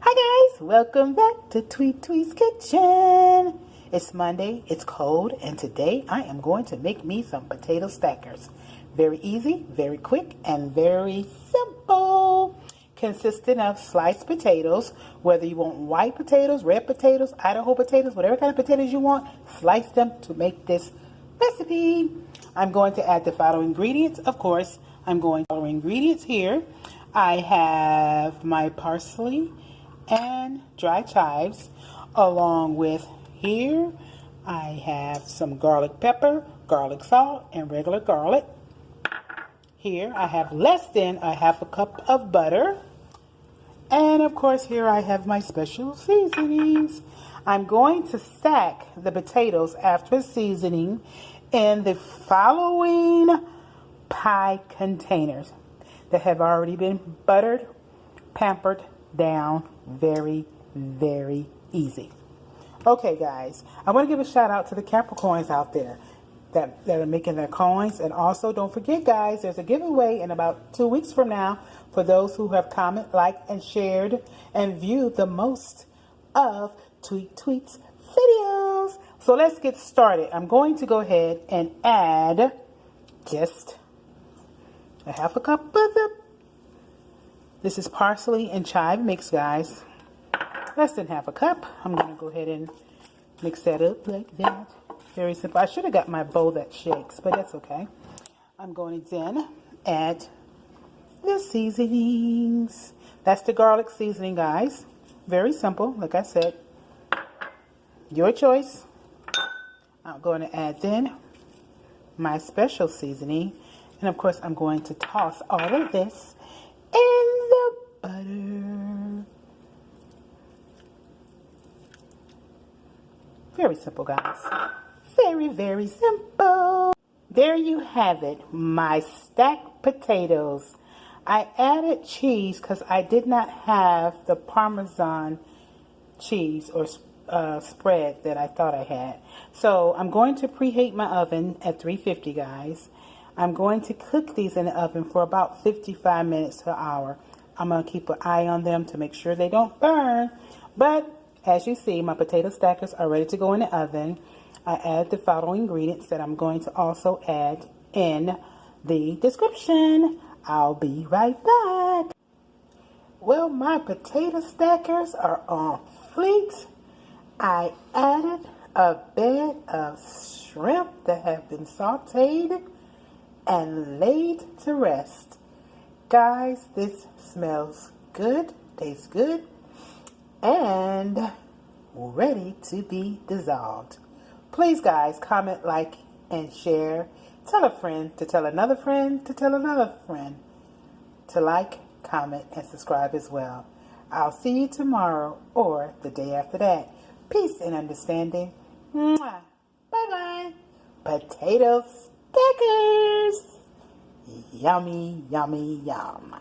Hi guys, welcome back to Tweet's Kitchen. It's Monday, it's cold, and today I am going to make me some potato stackers. Very easy, very quick, and very simple. Consisting of sliced potatoes, whether you want white potatoes, red potatoes, Idaho potatoes, whatever kind of potatoes you want, slice them to make this recipe. I'm going to add the following ingredients. Of course, I'm going to follow ingredients here. I have my parsley and dry chives, along with here I have some garlic pepper, garlic salt, and regular garlic. Here I have less than a half a cup of butter, and of course here I have my special seasonings. I'm going to stack the potatoes after seasoning in the following pie containers that have already been buttered, pampered down. Very easy. Okay guys, I want to give a shout out to the Capricorns out there that are making their coins. And also don't forget guys, there's a giveaway in about 2 weeks from now for those who have commented, liked, and shared and viewed the most of Tweet's videos. So let's get started. I'm going to go ahead and add just a half a cup of the This is parsley and chive mix, guys. Less than half a cup. I'm going to go ahead and mix that up like that. Very simple. I should have got my bowl that shakes, but that's okay. I'm going to then add the seasonings. That's the garlic seasoning, guys. Very simple, like I said. Your choice. I'm going to add then my special seasoning. And of course, I'm going to toss all of this in the butter. Very simple, guys. Very simple. There you have it, my stacked potatoes. I added cheese because I did not have the parmesan cheese or spread that I thought I had. So I'm going to preheat my oven at 350, guys. I'm going to cook these in the oven for about 55 minutes to an hour. I'm going to keep an eye on them to make sure they don't burn. But as you see, my potato stackers are ready to go in the oven. I add the following ingredients that I'm going to also add in the description. I'll be right back. Well, my potato stackers are on fleek. I added a bed of shrimp that have been sauteed and laid to rest. Guys, this smells good, tastes good, and ready to be dissolved. Please guys, comment, like, and share. Tell a friend to tell another friend to tell another friend to like, comment, and subscribe as well. I'll see you tomorrow or the day after that. Peace and understanding. Mwah. Bye-bye. Potato stackers. Yummy, yummy, yum.